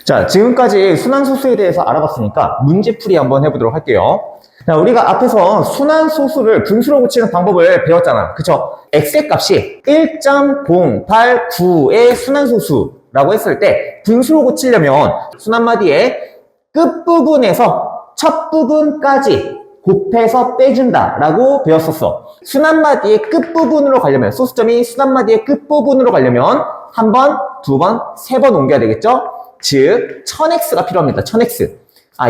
자, 지금까지 순환소수에 대해서 알아봤으니까 문제풀이 한번 해보도록 할게요. 자, 우리가 앞에서 순환소수를 분수로 고치는 방법을 배웠잖아. 그쵸? x의 값이 1.0895의 순환소수라고 했을 때 분수로 고치려면 순환마디의 끝부분에서 첫 부분까지 곱해서 빼준다 라고 배웠었어. 순환마디의 끝부분으로 가려면, 소수점이 순환마디의 끝부분으로 가려면 한 번, 두 번, 세 번 옮겨야 되겠죠? 즉 1000x가 필요합니다. 1000x.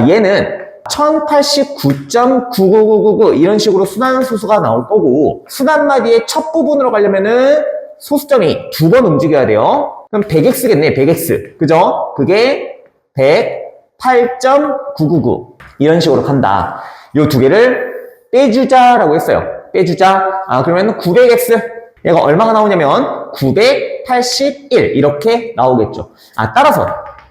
얘는 1089.99999 이런 식으로 순환소수가 나올 거고, 순환마디의 첫 부분으로 가려면은 소수점이 두 번 움직여야 돼요. 그럼 100x겠네. 100x. 그죠? 그게 108.999 이런 식으로 간다. 요 두 개를 빼주자라고 했어요. 빼주자. 그러면 900x. 얘가 얼마가 나오냐면 981 이렇게 나오겠죠. 따라서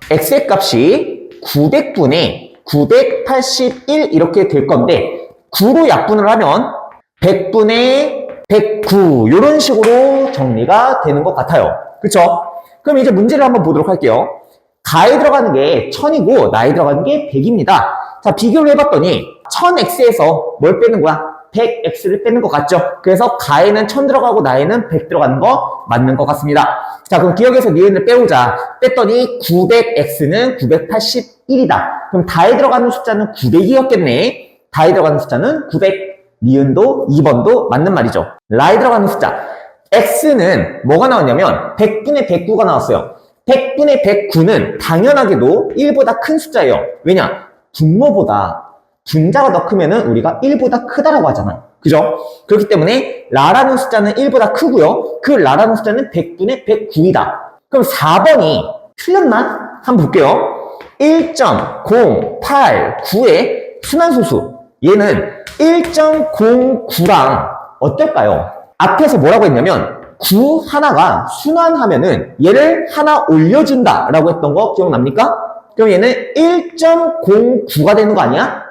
x의 값이 900분의 981 이렇게 될 건데 9로 약분을 하면 100분의 109 이런 식으로 정리가 되는 것 같아요. 그쵸? 그럼 이제 문제를 한번 보도록 할게요. 가에 들어가는 게 1000이고 나에 들어가는 게 100입니다. 자, 비교를 해봤더니 1000x에서 뭘 빼는 거야? 100x를 빼는 것 같죠? 그래서 가에는 1000 들어가고 나에는 100 들어가는 거 맞는 것 같습니다. 자, 그럼 기억에서 니은을 빼오자. 뺐더니 900x는 981이다. 그럼 다에 들어가는 숫자는 900이었겠네. 다에 들어가는 숫자는 900. 니은도 2번도 맞는 말이죠. 라에 들어가는 숫자. x는 뭐가 나왔냐면 100분의 109가 나왔어요. 100분의 109는 당연하게도 1보다 큰 숫자예요. 왜냐? 분모보다 분자가 더 크면은 우리가 1보다 크다라고 하잖아. 그죠? 그렇기 때문에 라라는 숫자는 1보다 크고요. 그 라라는 숫자는 100분의 109이다. 그럼 4번이 틀렸나? 한번 볼게요. 1.089의 순환소수. 얘는 1.09랑 어떨까요? 앞에서 뭐라고 했냐면 9 하나가 순환하면은 얘를 하나 올려준다 라고 했던 거 기억납니까? 그럼 얘는 1.09가 되는 거 아니야?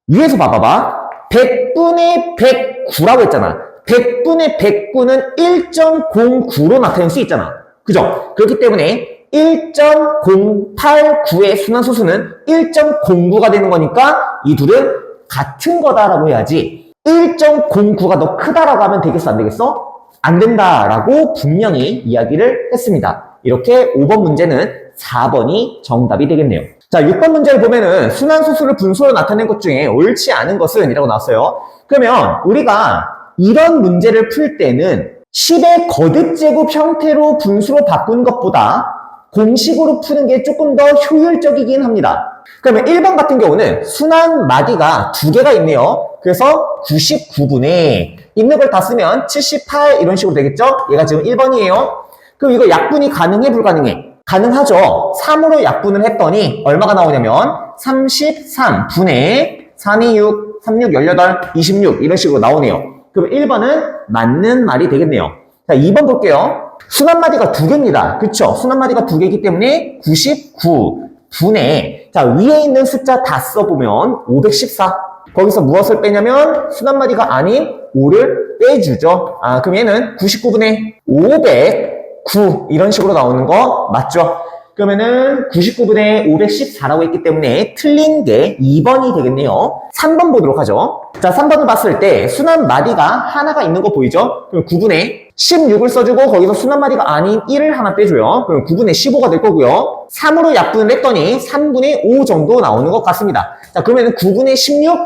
위에서 봐봐봐. 100분의 109라고 했잖아. 100분의 109는 1.09로 나타낼 수 있잖아. 그죠? 그렇기 때문에 1.089의 순환소수는 1.09가 되는 거니까 이 둘은 같은 거다라고 해야지 1.09가 더 크다라고 하면 되겠어? 안 되겠어? 안 된다라고 분명히 이야기를 했습니다. 이렇게 5번 문제는 4번이 정답이 되겠네요. 자, 6번 문제를 보면은 순환소수를 분수로 나타낸 것 중에 옳지 않은 것은 이라고 나왔어요. 그러면 우리가 이런 문제를 풀 때는 10의 거듭제곱 형태로 분수로 바꾸는 것보다 공식으로 푸는 게 조금 더 효율적이긴 합니다. 그러면 1번 같은 경우는 순환 마디가 두 개가 있네요. 그래서 99분의 있는 걸 다 쓰면 78 이런 식으로 되겠죠? 얘가 지금 1번이에요. 그럼 이거 약분이 가능해 불가능해? 가능하죠. 3으로 약분을 했더니 얼마가 나오냐면 33분의 3, 2, 6, 3, 6, 18, 26 이런 식으로 나오네요. 그럼 1번은 맞는 말이 되겠네요. 자, 2번 볼게요. 순환마디가 두 개입니다. 그쵸? 순환마디가 두 개이기 때문에 99분의 자, 위에 있는 숫자 다 써보면 514. 거기서 무엇을 빼냐면 순환마디가 아닌 5를 빼주죠. 그럼 얘는 99분의 509 이런 식으로 나오는 거 맞죠? 그러면은 99분의 514라고 했기 때문에 틀린 게 2번이 되겠네요. 3번 보도록 하죠. 자, 3번을 봤을 때 순환마디가 하나가 있는 거 보이죠? 그럼 9분의 16을 써주고 거기서 순환마디가 아닌 1을 하나 빼줘요. 그럼 9분의 15가 될 거고요. 3으로 약분을 했더니 3분의 5 정도 나오는 것 같습니다. 자, 그러면은 9분의 16?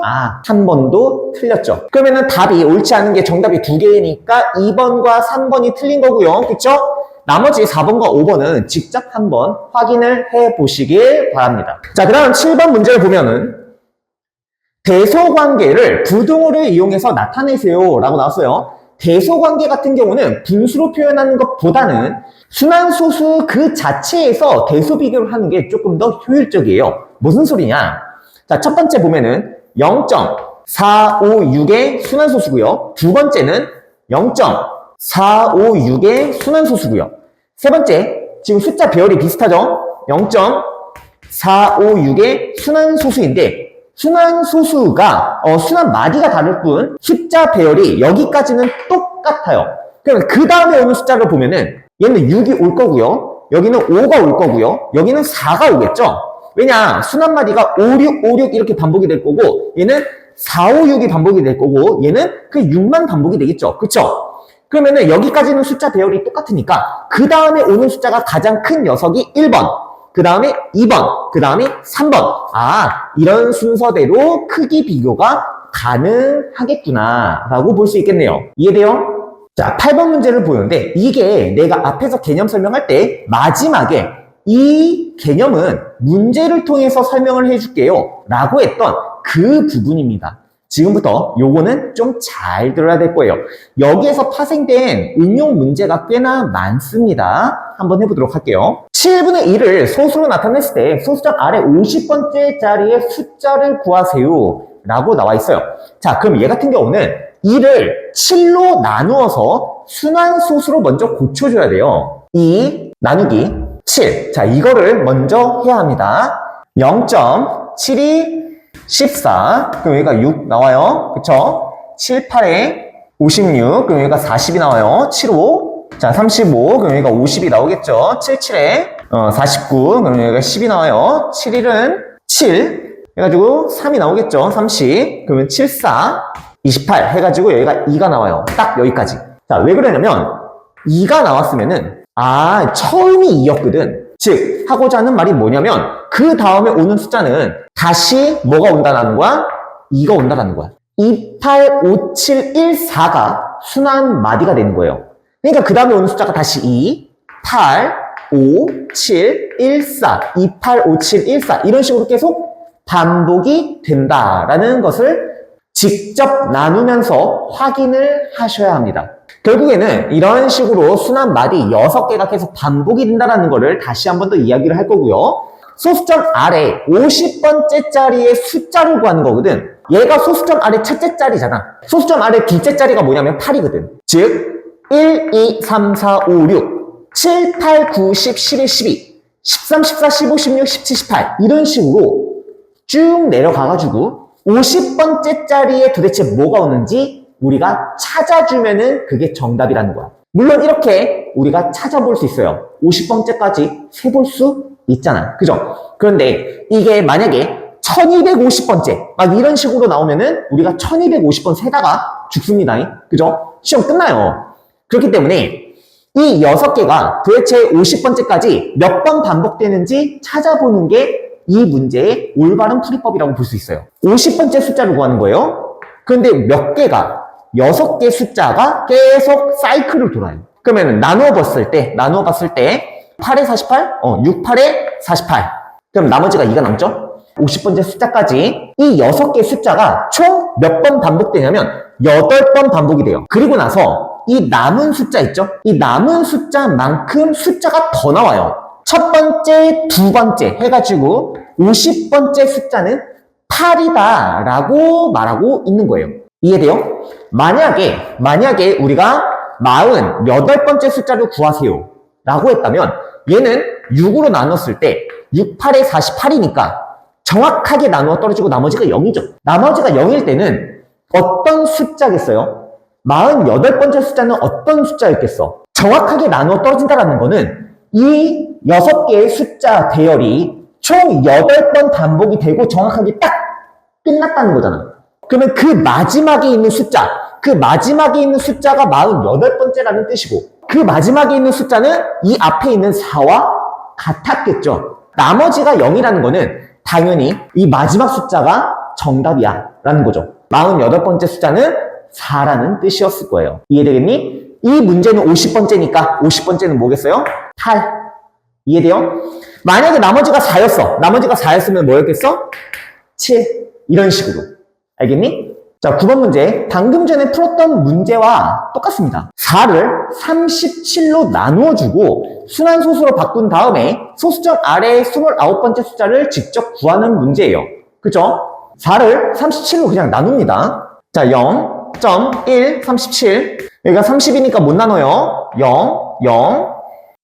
한 번도 틀렸죠. 그러면은 답이 옳지 않은 게 정답이 두 개니까 2번과 3번이 틀린 거고요. 그쵸? 나머지 4번과 5번은 직접 한번 확인을 해 보시길 바랍니다. 자, 그 다음 7번 문제를 보면은 대소관계를 부등호를 이용해서 나타내세요 라고 나왔어요. 대소관계 같은 경우는 분수로 표현하는 것보다는 순환소수 그 자체에서 대소 비교를 하는 게 조금 더 효율적이에요. 무슨 소리냐? 자, 첫 번째 보면은 0.456의 순환소수고요. 두 번째는 0.456의 순환소수고요. 세 번째, 지금 숫자 배열이 비슷하죠? 0.456의 순환소수인데 순환소수가 순환마디가 다를 뿐 숫자 배열이 여기까지는 똑같아요. 그러면 그 다음에 오는 숫자를 보면은 얘는 6이 올 거고요. 여기는 5가 올 거고요. 여기는 4가 오겠죠? 왜냐? 순환마디가 5, 6, 5, 6 이렇게 반복이 될 거고, 얘는 4, 5, 6이 반복이 될 거고, 얘는 그 6만 반복이 되겠죠? 그쵸? 그러면은 여기까지는 숫자 배열이 똑같으니까, 그 다음에 오는 숫자가 가장 큰 녀석이 1번, 그 다음에 2번, 그 다음에 3번. 아, 이런 순서대로 크기 비교가 가능하겠구나, 라고 볼 수 있겠네요. 이해돼요? 자, 8번 문제를 보는데, 이게 내가 앞에서 개념 설명할 때, 마지막에 이 개념은 문제를 통해서 설명을 해줄게요, 라고 했던 그 부분입니다. 지금부터 요거는 좀 잘 들어야 될 거예요. 여기에서 파생된 응용 문제가 꽤나 많습니다. 한번 해보도록 할게요. 7분의 1을 소수로 나타냈을 때 소수점 아래 50번째 자리의 숫자를 구하세요, 라고 나와 있어요. 자, 그럼 얘 같은 경우는 2를 7로 나누어서 순환소수로 먼저 고쳐줘야 돼요. 2 나누기 7. 자, 이거를 먼저 해야 합니다. 0.72 14. 그럼 여기가 6 나와요. 그쵸? 7, 8에 56. 그럼 여기가 40이 나와요. 7, 5. 자, 35. 그럼 여기가 50이 나오겠죠? 7, 7에 49. 그럼 여기가 10이 나와요. 7, 1은 7. 해가지고 3이 나오겠죠? 30. 그러면 7, 4. 28. 해가지고 여기가 2가 나와요. 딱 여기까지. 자, 왜 그러냐면 2가 나왔으면은 처음이 2였거든. 즉, 하고자 하는 말이 뭐냐면 그 다음에 오는 숫자는 다시 뭐가 온다는 거야? 2가 온다는 거야. 2, 8, 5, 7, 1, 4가 순환 마디가 되는 거예요. 그러니까 그 다음에 오는 숫자가 다시 2, 8, 5, 7, 1, 4, 2, 8, 5, 7, 1, 4 이런 식으로 계속 반복이 된다라는 것을 직접 나누면서 확인을 하셔야 합니다. 결국에는 이런 식으로 순환 마디 6개가 계속 반복이 된다는 것을 다시 한 번 더 이야기를 할 거고요. 소수점 아래 50번째 자리의 숫자를 구하는 거거든. 얘가 소수점 아래 첫째 자리잖아. 소수점 아래 둘째 자리가 뭐냐면 8이거든. 즉 1, 2, 3, 4, 5, 6, 7, 8, 9, 10, 11, 12, 13, 14, 15, 16, 17, 18 이런 식으로 쭉 내려가가지고 50번째 자리에 도대체 뭐가 오는지 우리가 찾아주면은 그게 정답이라는 거야. 물론 이렇게 우리가 찾아볼 수 있어요. 50번째까지 세볼 수 있잖아. 그죠? 그런데 이게 만약에 1250번째 막 이런 식으로 나오면은 우리가 1250번 세다가 죽습니다. 그죠? 시험 끝나요. 그렇기 때문에 이 6개가 도대체 50번째까지 몇 번 반복되는지 찾아보는 게 이 문제의 올바른 풀이법이라고 볼 수 있어요. 50번째 숫자를 구하는 거예요. 그런데 몇 개가 6개 숫자가 계속 사이클을 돌아요. 그러면 나누어 봤을 때 8에 48? 6, 8에 48. 그럼 나머지가 2가 남죠? 50번째 숫자까지 이 6개 숫자가 총 몇 번 반복되냐면 8번 반복이 돼요. 그리고 나서 이 남은 숫자 있죠? 이 남은 숫자만큼 숫자가 더 나와요. 첫 번째, 두 번째 해가지고 50번째 숫자는 8이다 라고 말하고 있는 거예요. 이해돼요? 만약에 우리가 48번째 숫자를 구하세요 라고 했다면 얘는 6으로 나눴을 때 6, 8에 48이니까 정확하게 나누어 떨어지고 나머지가 0이죠. 나머지가 0일 때는 어떤 숫자겠어요? 48번째 숫자는 어떤 숫자였겠어? 정확하게 나누어 떨어진다는 거는 이 6개의 숫자 대열이 총 8번 반복이 되고 정확하게 딱 끝났다는 거잖아. 그러면 그 마지막에 있는 숫자가 48번째라는 뜻이고 그 마지막에 있는 숫자는 이 앞에 있는 4와 같았겠죠. 나머지가 0이라는 거는 당연히 이 마지막 숫자가 정답이야 라는 거죠. 48번째 숫자는 4라는 뜻이었을 거예요. 이해되겠니? 이 문제는 50번째니까 50번째는 뭐겠어요? 8. 이해돼요? 만약에 나머지가 4였어. 나머지가 4였으면 뭐였겠어? 7. 이런 식으로. 알겠니? 자, 9번 문제. 방금 전에 풀었던 문제와 똑같습니다. 4를 37로 나누어주고 순환소수로 바꾼 다음에 소수점 아래의 29번째 숫자를 직접 구하는 문제예요. 그죠? 4를 37로 그냥 나눕니다. 자, 0.1, 37. 여기가 30이니까 못 나눠요. 0, 0,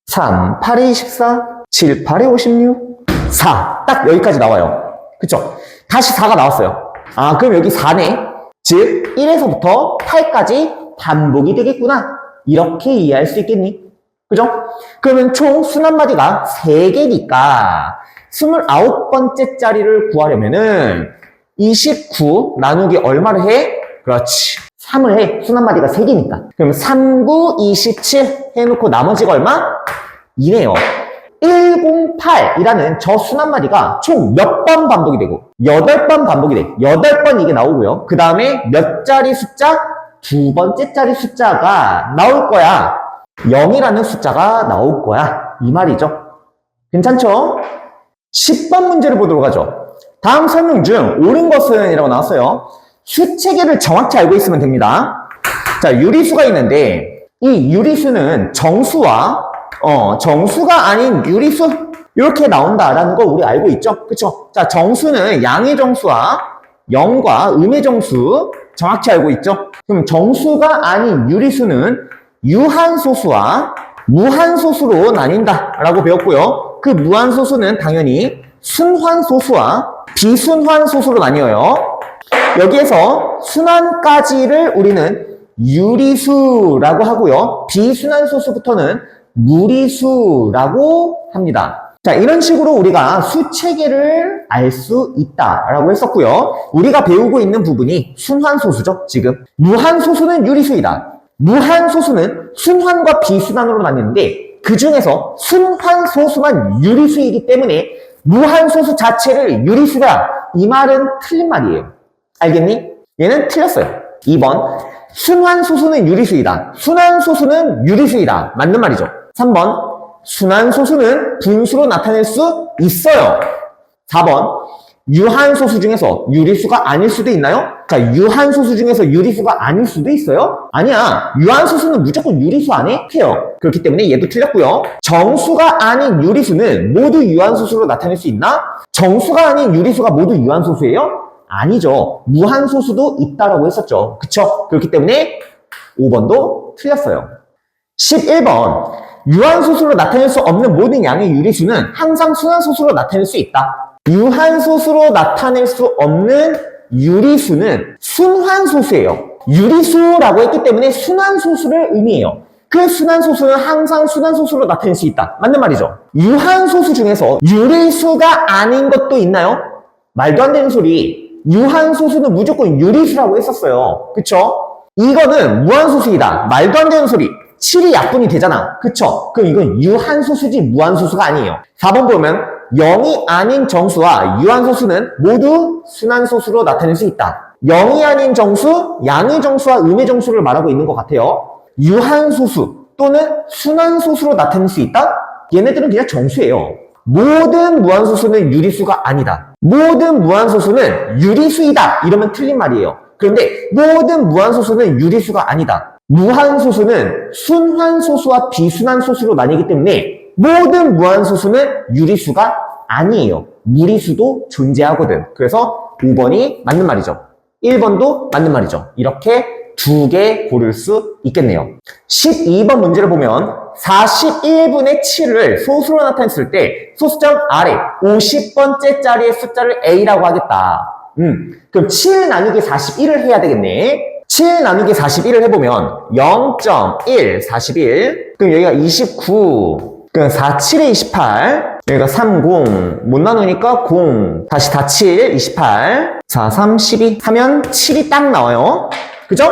3, 8에 24, 7, 8에 56, 4. 딱 여기까지 나와요. 그쵸? 다시 4가 나왔어요. 아, 그럼 여기 4네. 즉, 1에서부터 8까지 반복이 되겠구나. 이렇게 이해할 수 있겠니? 그죠? 그러면 총 순한마디가 3개니까 29번째 자리를 구하려면은 29 나누기 얼마를 해? 그렇지. 3을 해. 순한마디가 3개니까. 그럼 3, 9, 27 해놓고 나머지가 얼마? 2네요. 108이라는 저 순한마디가 총 몇 번 반복이 되고 8번 반복이 돼. 8번 이게 나오고요. 그 다음에 몇 자리 숫자? 2번째 자리 숫자가 나올 거야. 0이라는 숫자가 나올 거야. 이 말이죠. 괜찮죠? 10번 문제를 보도록 하죠. 다음 설명 중 옳은 것은 이라고 나왔어요. 수체계를 정확히 알고 있으면 됩니다. 자, 유리수가 있는데 이 유리수는 정수와 정수가 아닌 유리수 이렇게 나온다라는 거 우리 알고 있죠? 그쵸? 자, 정수는 양의 정수와 영과 음의 정수 정확히 알고 있죠? 그럼 정수가 아닌 유리수는 유한소수와 무한소수로 나뉜다라고 배웠고요. 그 무한소수는 당연히 순환소수와 비순환소수로 나뉘어요. 여기에서 순환까지를 우리는 유리수라고 하고요. 비순환소수부터는 무리수라고 합니다. 자, 이런 식으로 우리가 수체계를 알 수 있다라고 했었고요. 우리가 배우고 있는 부분이 순환소수죠, 지금. 무한소수는 유리수이다. 무한소수는 순환과 비순환으로 나뉘는데 그 중에서 순환소수만 유리수이기 때문에 무한소수 자체를 유리수다. 이 말은 틀린 말이에요. 알겠니? 얘는 틀렸어요. 2번. 순환소수는 유리수이다. 순환소수는 유리수이다. 맞는 말이죠. 3번. 순환소수는 분수로 나타낼 수 있어요. 4번. 유한소수 중에서 유리수가 아닐 수도 있나요? 자, 유한소수 중에서 유리수가 아닐 수도 있어요? 아니야. 유한소수는 무조건 유리수 안에 해요. 그렇기 때문에 얘도 틀렸고요. 정수가 아닌 유리수는 모두 유한소수로 나타낼 수 있나? 정수가 아닌 유리수가 모두 유한소수예요? 아니죠. 무한소수도 있다라고 했었죠. 그쵸? 그렇기 때문에 5번도 틀렸어요. 11번. 유한소수로 나타낼 수 없는 모든 양의 유리수는 항상 순환소수로 나타낼 수 있다. 유한소수로 나타낼 수 없는 유리수는 순환소수예요. 유리수라고 했기 때문에 순환소수를 의미해요. 그 순환소수는 항상 순환소수로 나타낼 수 있다. 맞는 말이죠. 유한소수 중에서 유리수가 아닌 것도 있나요? 말도 안 되는 소리. 유한소수는 무조건 유리수라고 했었어요. 그쵸? 이거는 무한소수이다. 말도 안 되는 소리. 7이 약분이 되잖아. 그쵸? 그럼 이건 유한소수지 무한소수가 아니에요. 4번 보면 0이 아닌 정수와 유한소수는 모두 순환소수로 나타낼 수 있다. 0이 아닌 정수, 양의 정수와 음의 정수를 말하고 있는 것 같아요. 유한소수 또는 순환소수로 나타낼 수 있다? 얘네들은 그냥 정수예요. 모든 무한소수는 유리수가 아니다. 모든 무한소수는 유리수이다. 이러면 틀린 말이에요. 그런데 모든 무한소수는 유리수가 아니다. 무한소수는 순환소수와 비순환소수로 나뉘기 때문에 모든 무한소수는 유리수가 아니에요. 무리수도 존재하거든. 그래서 5번이 맞는 말이죠. 1번도 맞는 말이죠. 이렇게 2개 고를 수 있겠네요. 12번 문제를 보면 41분의 7을 소수로 나타냈을 때 소수점 아래 50번째 자리의 숫자를 A라고 하겠다. 그럼 7 나누기 41을 해야 되겠네. 7 나누기 41을 해보면 0.1, 41. 그럼 여기가 29. 그럼 4, 7에 28. 여기가 30. 못 나누니까 0. 다시 다 7, 28. 4, 3, 12 하면 7이 딱 나와요. 그죠?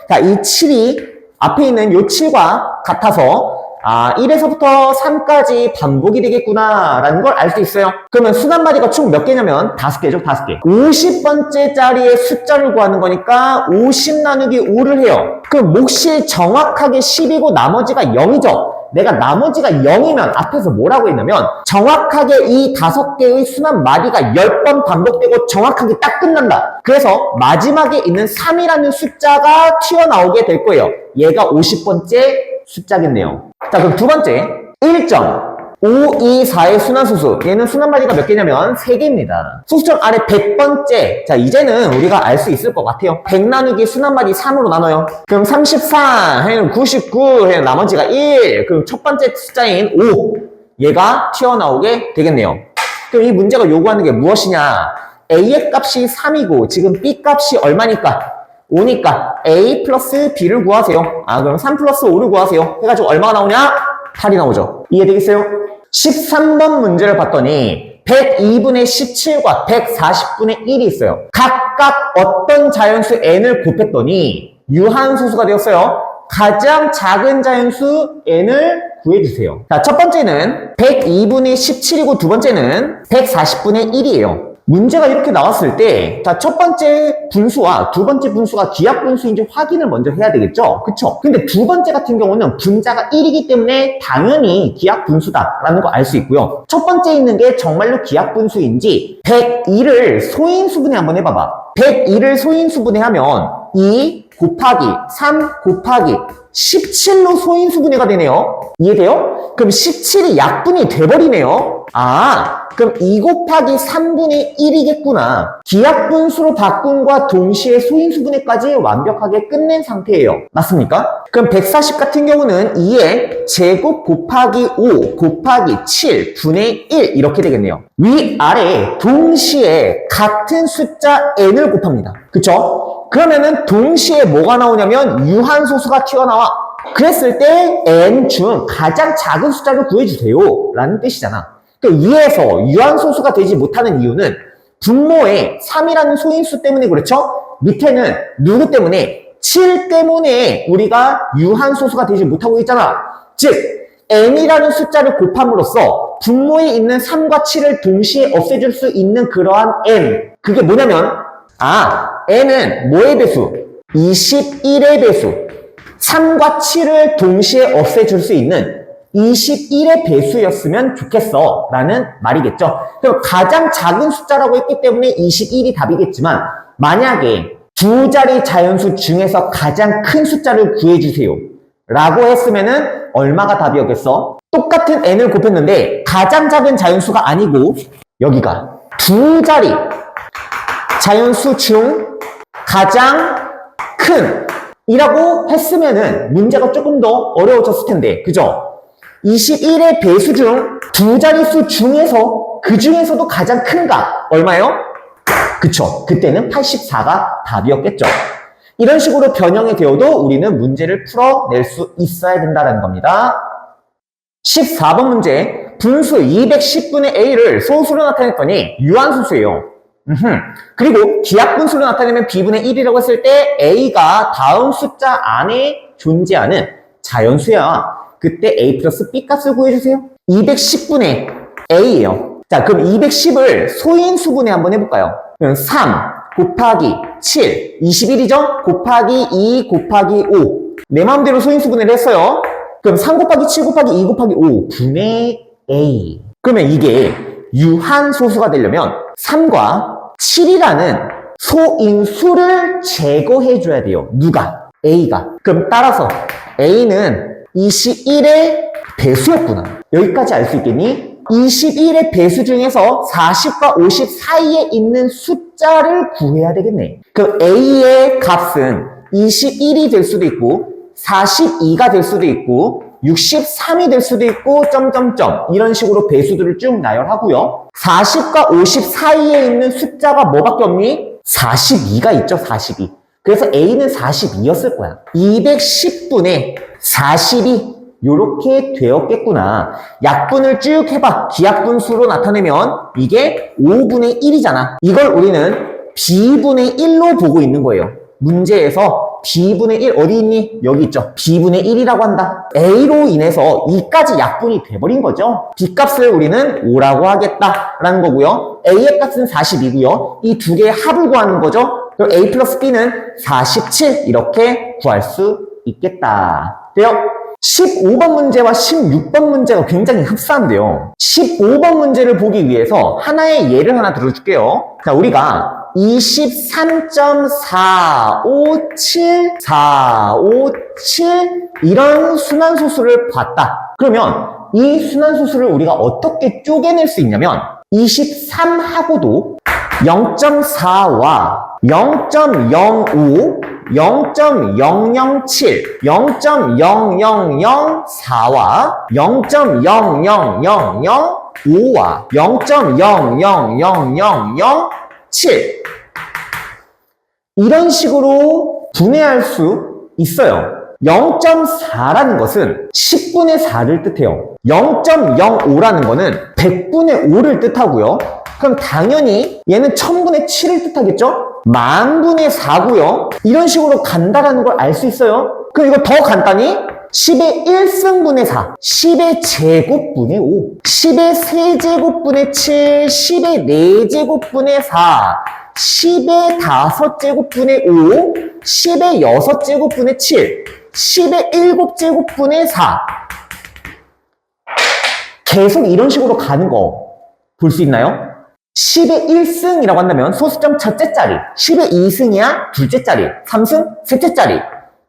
자, 이 7이 앞에 있는 이 7과 같아서 1에서부터 3까지 반복이 되겠구나 라는 걸 알 수 있어요. 그러면 순한마디가 총 몇 개냐면 5개죠. 5개. 50번째 자리의 숫자를 구하는 거니까 50 나누기 5를 해요. 그럼 몫이 정확하게 10이고 나머지가 0이죠. 내가 나머지가 0이면 앞에서 뭐라고 했냐면 정확하게 이 5개의 순한마디가 10번 반복되고 정확하게 딱 끝난다. 그래서 마지막에 있는 3이라는 숫자가 튀어나오게 될 거예요. 얘가 50번째 숫자겠네요. 자, 그럼 두 번째 1.524의 순환소수. 얘는 순한마디가 몇 개냐면 3개입니다. 소수점 아래 100번째. 자, 이제는 우리가 알 수 있을 것 같아요. 100 나누기 순한마디 3으로 나눠요. 그럼 34 해는 99 해는 나머지가 1. 그럼 첫 번째 숫자인 5. 얘가 튀어나오게 되겠네요. 그럼 이 문제가 요구하는 게 무엇이냐? A의 값이 3이고 지금 B 값이 얼마니까? 5니까 A 플러스 B를 구하세요. 그럼 3 플러스 5를 구하세요. 해가지고 얼마가 나오냐? 8이 나오죠. 이해되겠어요? 13번 문제를 봤더니 102분의 17과 140분의 1이 있어요. 각각 어떤 자연수 n을 곱했더니 유한소수가 되었어요. 가장 작은 자연수 n을 구해주세요. 자, 첫 번째는 102분의 17이고 두 번째는 140분의 1이에요. 문제가 이렇게 나왔을 때, 자, 첫 번째 분수와 두 번째 분수가 기하분수인지 확인을 먼저 해야 되겠죠? 그쵸? 근데 두 번째 같은 경우는 분자가 1이기 때문에 당연히 기하분수다라는 거 알 수 있고요. 첫 번째 있는 게 정말로 기하분수인지 102를 소인수분해 한번 해봐봐. 102를 소인수분해하면 2 곱하기 3 곱하기 17로 소인수분해가 되네요. 이해돼요? 그럼 17이 약분이 돼버리네요. 그럼 2 곱하기 3분의 1이겠구나. 기하분수로 바꾼과 동시에 소인수분해까지 완벽하게 끝낸 상태예요. 맞습니까? 그럼 140 같은 경우는 2의 제곱 곱하기 5 곱하기 7 분의 1 이렇게 되겠네요. 위아래 동시에 같은 숫자 n을 곱합니다. 그쵸? 그러면은 동시에 뭐가 나오냐면 유한소수가 튀어나와. 그랬을 때 n 중 가장 작은 숫자를 구해주세요 라는 뜻이잖아. 위에서 유한소수가 되지 못하는 이유는 분모에 3이라는 소인수 때문에 그렇죠? 밑에는 누구 때문에? 7 때문에 우리가 유한소수가 되지 못하고 있잖아. 즉 n이라는 숫자를 곱함으로써 분모에 있는 3과 7을 동시에 없애줄 수 있는 그러한 n. 그게 뭐냐면 n은 뭐의 배수? 21의 배수. 3과 7을 동시에 없애줄 수 있는 21의 배수였으면 좋겠어 라는 말이겠죠. 그럼 가장 작은 숫자라고 했기 때문에 21이 답이겠지만 만약에 두 자리 자연수 중에서 가장 큰 숫자를 구해주세요 라고 했으면은 얼마가 답이었겠어? 똑같은 n을 곱했는데 가장 작은 자연수가 아니고 여기가 두 자리 자연수 중 가장 큰 이라고 했으면은 문제가 조금 더 어려워졌을 텐데 그죠? 21의 배수 중 두 자릿수 중에서 그 중에서도 가장 큰가 얼마요? 그쵸? 그때는 84가 답이었겠죠. 이런 식으로 변형이 되어도 우리는 문제를 풀어낼 수 있어야 된다는 겁니다. 14번 문제 분수 210분의 a를 소수로 나타냈더니 유한소수예요. 그리고 기하분수로 나타내면 b분의 1이라고 했을 때 a가 다음 숫자 안에 존재하는 자연수야. 그때 a 플러스 b 값을 구해주세요. 210분의 a예요. 자, 그럼 210을 소인수분해 한번 해볼까요? 그럼 3 곱하기 7, 21이죠? 곱하기 2 곱하기 5. 내 마음대로 소인수분해를 했어요. 그럼 3 곱하기 7 곱하기 2 곱하기 5 분의 a. 그러면 이게 유한소수가 되려면 3과 7이라는 소인수를 제거해줘야 돼요. 누가? a가. 그럼 따라서 a는 21의 배수였구나. 여기까지 알 수 있겠니? 21의 배수 중에서 40과 50 사이에 있는 숫자를 구해야 되겠네. 그 a의 값은 21이 될 수도 있고 42가 될 수도 있고 63이 될 수도 있고 점점점 이런 식으로 배수들을 쭉 나열하고요. 40과 50 사이에 있는 숫자가 뭐밖에 없니? 42가 있죠. 42. 그래서 A는 42였을 거야. 210분의 42 요렇게 되었겠구나. 약분을 쭉 해봐. 기하분수로 나타내면 이게 5분의 1이잖아. 이걸 우리는 B분의 1로 보고 있는 거예요. 문제에서 B분의 1 어디 있니? 여기 있죠. B분의 1이라고 한다. A로 인해서 2까지 약분이 돼버린 거죠. B값을 우리는 5라고 하겠다라는 거고요. A의 값은 40이고요. 이 두 개의 합을 구하는 거죠. 그럼 A 플러스 B는 47 이렇게 구할 수 있겠다. 돼요? 15번 문제와 16번 문제가 굉장히 흡사한데요. 15번 문제를 보기 위해서 하나의 예를 하나 들어줄게요. 자, 우리가 23.457 이런 순환소수를 봤다. 그러면 이 순환소수를 우리가 어떻게 쪼개낼 수 있냐면 23하고도 0.4와 0.05, 0.007, 0.0004와 0.00005와 0.00007 이런 식으로 분해할 수 있어요. 0.4라는 것은 10분의 4를 뜻해요. 0.05라는 거는 100분의 5를 뜻하고요. 그럼 당연히 얘는 1000분의 7을 뜻하겠죠? 만분의 4고요. 이런 식으로 간다라는 걸 알 수 있어요. 그럼 이거 더 간단히 10의 1승분의 4, 10의 제곱분의 5, 10의 세제곱분의 7, 10의 4제곱분의 4, 10의 5제곱분의 5, 10의 6제곱분의 7, 10의 7제곱분의 4. 계속 이런 식으로 가는 거 볼 수 있나요? 10의 1승이라고 한다면 소수점 첫째 자리, 10의 2승이야 둘째 자리, 3승 셋째 자리,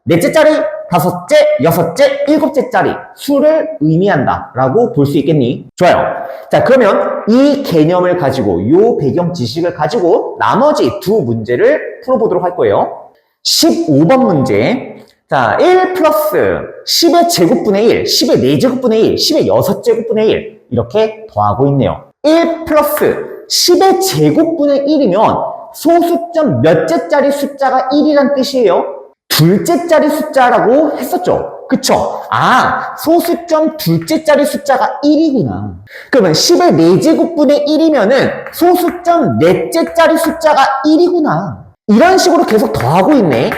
넷째 자리, 다섯째, 여섯째, 일곱째 자리 수를 의미한다 라고 볼 수 있겠니? 좋아요. 자, 그러면 이 개념을 가지고 이 배경 지식을 가지고 나머지 두 문제를 풀어보도록 할 거예요. 15번 문제. 자, 1 플러스 10의 제곱분의 1, 10의 4제곱분의 1, 10의 6제곱분의 1 이렇게 더하고 있네요. 1 플러스 10의 제곱분의 1이면 소수점 몇째 자리 숫자가 1이란 뜻이에요? 둘째 자리 숫자라고 했었죠. 그쵸? 아, 소수점 둘째 자리 숫자가 1이구나. 그러면 10의 4제곱분의 1이면은 소수점 넷째 자리 숫자가 1이구나. 이런 식으로 계속 더하고 있네.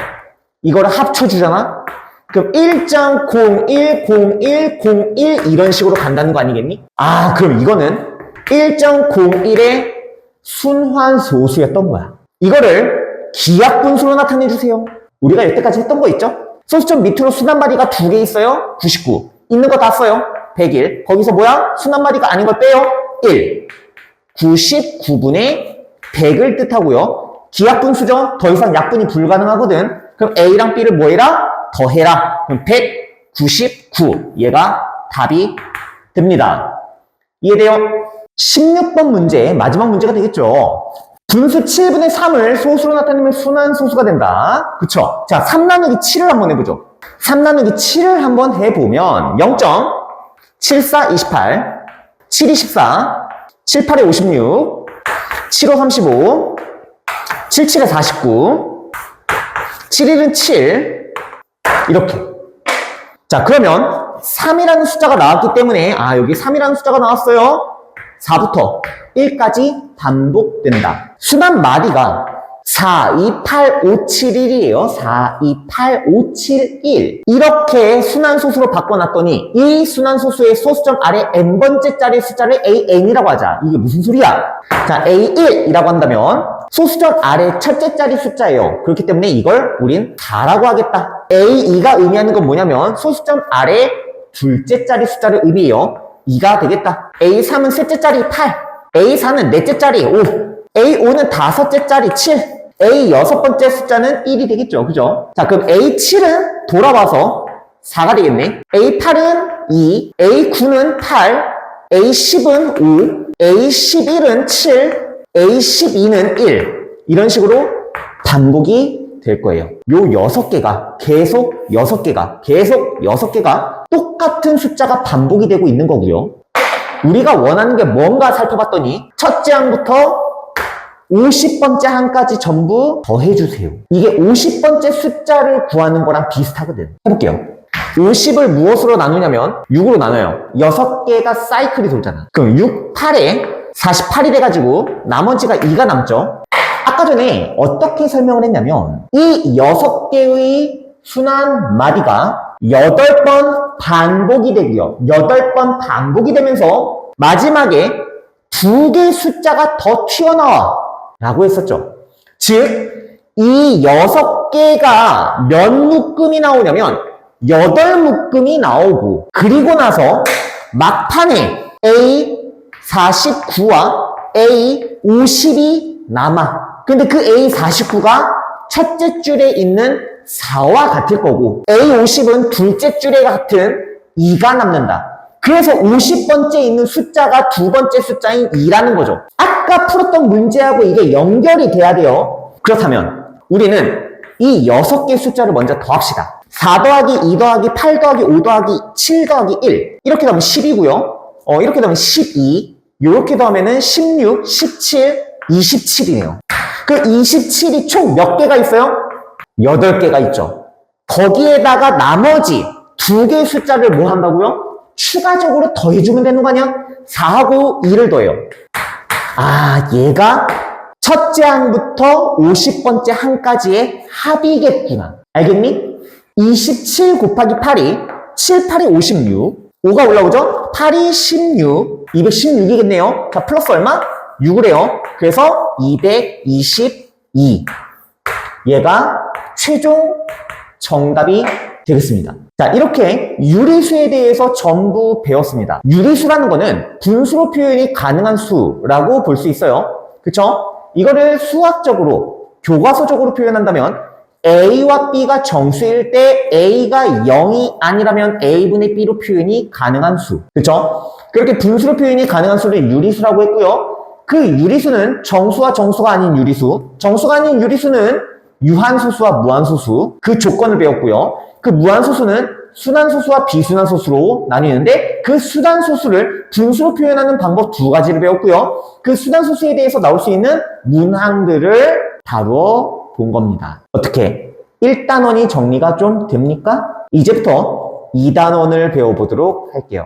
이거를 합쳐주잖아? 그럼 1.010101 이런 식으로 간다는 거 아니겠니? 아, 그럼 이거는 1.01의 순환소수였던 거야. 이거를 기하분수로 나타내주세요. 우리가 여태까지 했던 거 있죠? 소수점 밑으로 순환마디가 2개 있어요. 99. 있는 거 다 써요. 101. 거기서 뭐야? 순환마디가 아닌 걸 빼요. 1. 99분의 100을 뜻하고요. 기하분수죠? 더 이상 약분이 불가능하거든. 그럼 A랑 B를 뭐 해라? 더해라. 그럼 199. 얘가 답이 됩니다. 이해돼요? 16번 문제, 마지막 문제가 되겠죠. 분수 7분의 3을 소수로 나타내면 순환소수가 된다. 그쵸? 자, 3 나누기 7을 한번 해보죠. 3 나누기 7을 한번 해보면 0.74 28, 7이 14, 7 8에 56, 7 5 35, 7 7에 49, 7 1은 7 이렇게. 자, 그러면 3이라는 숫자가 나왔기 때문에 여기 3이라는 숫자가 나왔어요. 4부터 1까지 반복된다. 순환 마디가 4, 2, 8, 5, 7, 1이에요. 4, 2, 8, 5, 7, 1. 이렇게 순환소수로 바꿔놨더니 이 순환소수의 소수점 아래 n번째 짜리 숫자를 AN이라고 하자. 이게 무슨 소리야? 자, A1이라고 한다면 소수점 아래 첫째 짜리 숫자예요. 그렇기 때문에 이걸 우린 4라고 하겠다. A2가 의미하는 건 뭐냐면 소수점 아래 둘째 짜리 숫자를 의미해요. 2가 되겠다. A3은 셋째 짜리 8, A4는 넷째 짜리 5, A5는 다섯째 짜리 7, A 여섯 번째 숫자는 1이 되겠죠. 그죠? 자, 그럼 A7은 돌아와서 4가 되겠네. A8은 2, A9는 8, A10은 5, A11은 7, A12는 1. 이런 식으로 반복이 될 거예요. 요 6개가 계속 6개가 계속 6개가 똑같은 숫자가 반복이 되고 있는 거고요. 우리가 원하는 게 뭔가 살펴봤더니 첫째 항부터 50번째 항까지 전부 더해주세요. 이게 50번째 숫자를 구하는 거랑 비슷하거든. 해볼게요. 50을 무엇으로 나누냐면 6으로 나눠요. 6개가 사이클이 돌잖아. 그럼 6, 8에 48이 돼가지고 나머지가 2가 남죠. 아까 전에 어떻게 설명을 했냐면 이 6개의 순환 마디가 8번 반복이 되고요. 8번 반복이 되면서 마지막에 2개의 숫자가 더 튀어나와 라고 했었죠. 즉, 이 6개가 몇 묶음이 나오냐면 8묶음이 나오고 그리고 나서 막판에 A49와 A50이 남아. 근데 그 A49가 첫째 줄에 있는 4와 같을 거고 A50은 둘째 줄에 같은 2가 남는다. 그래서 50번째 있는 숫자가 두 번째 숫자인 2라는 거죠. 아까 풀었던 문제하고 이게 연결이 돼야 돼요. 그렇다면 우리는 이 6개의 숫자를 먼저 더합시다. 4 더하기 2 더하기 8 더하기 5 더하기 7 더하기 1 이렇게 더하면 10이고요. 이렇게 더하면 12 이렇게 더하면 16, 17, 27이네요. 그 27이 총 몇 개가 있어요? 8개가 있죠. 거기에다가 나머지 두 개의 숫자를 뭐 한다고요? 추가적으로 더해주면 되는 거 아니야? 4하고 2를 더해요. 아, 얘가 첫째 항부터 50번째 항까지의 합이겠구나. 알겠니? 27 곱하기 8이 7, 8이 56. 5가 올라오죠? 8이 16. 216이겠네요. 자, 플러스 얼마? 6을 해요. 그래서 222. 얘가 최종 정답이 되겠습니다. 자, 이렇게 유리수에 대해서 전부 배웠습니다. 유리수라는 거는 분수로 표현이 가능한 수라고 볼 수 있어요. 그쵸? 이거를 수학적으로, 교과서적으로 표현한다면 A와 B가 정수일 때 A가 0이 아니라면 A분의 B로 표현이 가능한 수. 그쵸? 그렇게 분수로 표현이 가능한 수를 유리수라고 했고요. 그 유리수는 정수와 정수가 아닌 유리수, 정수가 아닌 유리수는 유한소수와 무한소수, 그 조건을 배웠고요. 그 무한소수는 순환소수와 비순환소수로 나뉘는데 그 순환소수를 분수로 표현하는 방법 두 가지를 배웠고요. 그 순환소수에 대해서 나올 수 있는 문항들을 다루어 본 겁니다. 어떻게? 1단원이 정리가 좀 됩니까? 이제부터 2단원을 배워보도록 할게요.